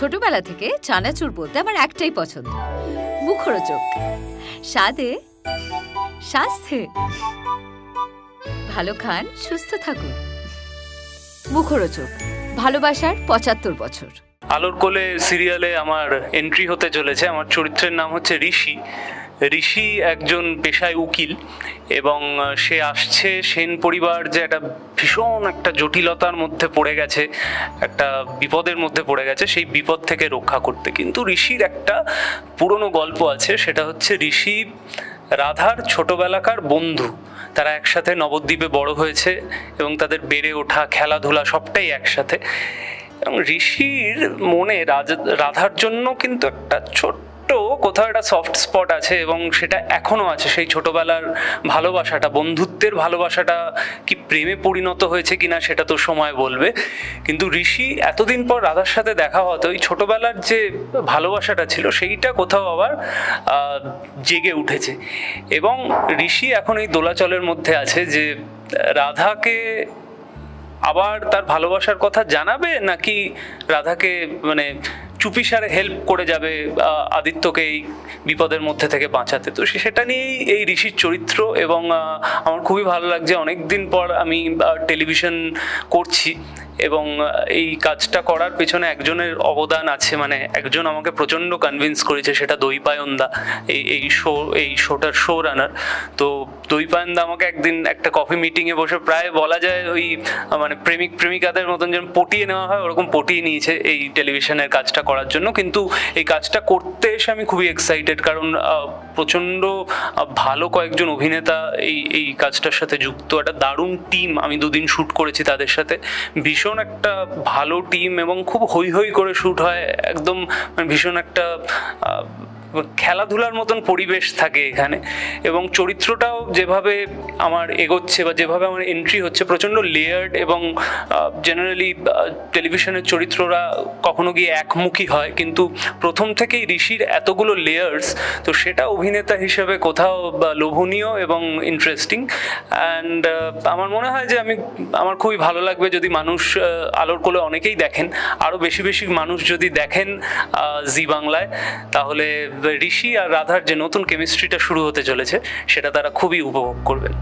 ছোটবেলা থেকে চানাচুর বলতে আমার একটাই পছন্দ, মুখরোচক, স্বাদে স্বাস্থ্যে। ভালো খান, সুস্থ থাকুন। মুখরোচক, ভালোবাসার ৭৫ বছর। আলোর কোলে সিরিয়ালে আমার এন্ট্রি হতে চলেছে। আমার চরিত্রের নাম হচ্ছে ঋষি। ঋষি একজন পেশায় উকিল এবং সে আসছে সেন পরিবার যে ভীষণ একটা জটিলতার মধ্যে পড়ে গেছে, একটা বিপদের মধ্যে পড়ে গেছে, সেই বিপদ থেকে রক্ষা করতে। কিন্তু ঋষির একটা পুরনো গল্প আছে, সেটা হচ্ছে ঋষি রাধার ছোটবেলাকার বন্ধু। তারা একসাথে নবদ্বীপে বড় হয়েছে এবং তাদের বেড়ে ওঠা, খেলাধুলা সবটাই একসাথে। এবং ঋষির মনে রাধার জন্য কিন্তু একটা ছোট্ট কোথাও একটা সফট স্পট আছে এবং সেটা এখনো আছে। সেই ছোটবেলার ভালোবাসাটা, বন্ধুত্বের ভালোবাসাটা কি প্রেমে পরিণত হয়েছে কিনা সেটা তো সময় বলবে। কিন্তু ঋষি এতদিন পর রাধার সাথে দেখা হতো, ওই ছোটবেলার যে ভালোবাসাটা ছিল সেইটা কোথাও আবার জেগে উঠেছে। এবং ঋষি এখন এই দোলাচলের মধ্যে আছে যে রাধাকে আবার তার ভালোবাসার কথা জানাবে, নাকি রাধাকে চুপিসারে হেল্প করে যাবে আদিত্যকে এই বিপদের মধ্যে থেকে বাঁচাতে। তো সেটা নিয়েই এই ঋষির চরিত্র। এবং আমার খুবই ভালো লাগছে, অনেকদিন পর আমি টেলিভিশন করছি এবং এই কাজটা করার পেছনে একজনের অবদান আছে। একজন আমাকে প্রচণ্ড কনভিন্স করেছে, সেটা দৈপায়নদা, এই শোটার শো রানার। তো দৈপায়নদা আমাকে একদিন একটা কফি মিটিংয়ে বসে প্রায় বলা যায় ওই প্রেমিক প্রেমিকাদের মতন যেন পটিয়ে নেওয়া হয়, ওরকম পটিয়ে নিয়েছে এই টেলিভিশনের কাজটা করার জন্য। কিন্তু এই কাজটা করতে এসে আমি খুবই এক্সাইটেড, কারণ প্রচণ্ড ভালো কয়েকজন অভিনেতা এই কাজটার সাথে যুক্ত। একটা দারুণ টিম, আমি 2 দিন শ্যুট করেছি তাদের সাথে। ভীষণ একটা ভালো টিম এবং খুব হৈ হৈ করে শ্যুট হয়, একদম ভীষণ একটা খেলাধুলার মতন পরিবেশ থাকে এখানে। এবং চরিত্রটাও যেভাবে আমার এগোচ্ছে বা যেভাবে আমার এন্ট্রি হচ্ছে, প্রচণ্ড লেয়ার্ড। এবং জেনারেলি টেলিভিশনের চরিত্ররা কখনো গিয়ে একমুখী হয়, কিন্তু প্রথম থেকেই ঋষির এতগুলো লেয়ার্স, তো সেটা অভিনেতা হিসেবে কোথাও লোভনীয় এবং ইন্টারেস্টিং। অ্যান্ড আমার মনে হয় যে আমার খুবই ভালো লাগবে যদি মানুষ আলোর কোলে অনেকেই দেখেন, আরও বেশি বেশি মানুষ যদি দেখেন জি বাংলায়, তাহলে ঋষি আর রাধার যে নতুন কেমিস্ট্রিটা শুরু হতে চলেছে সেটা তারা খুবই উপভোগ করবেন।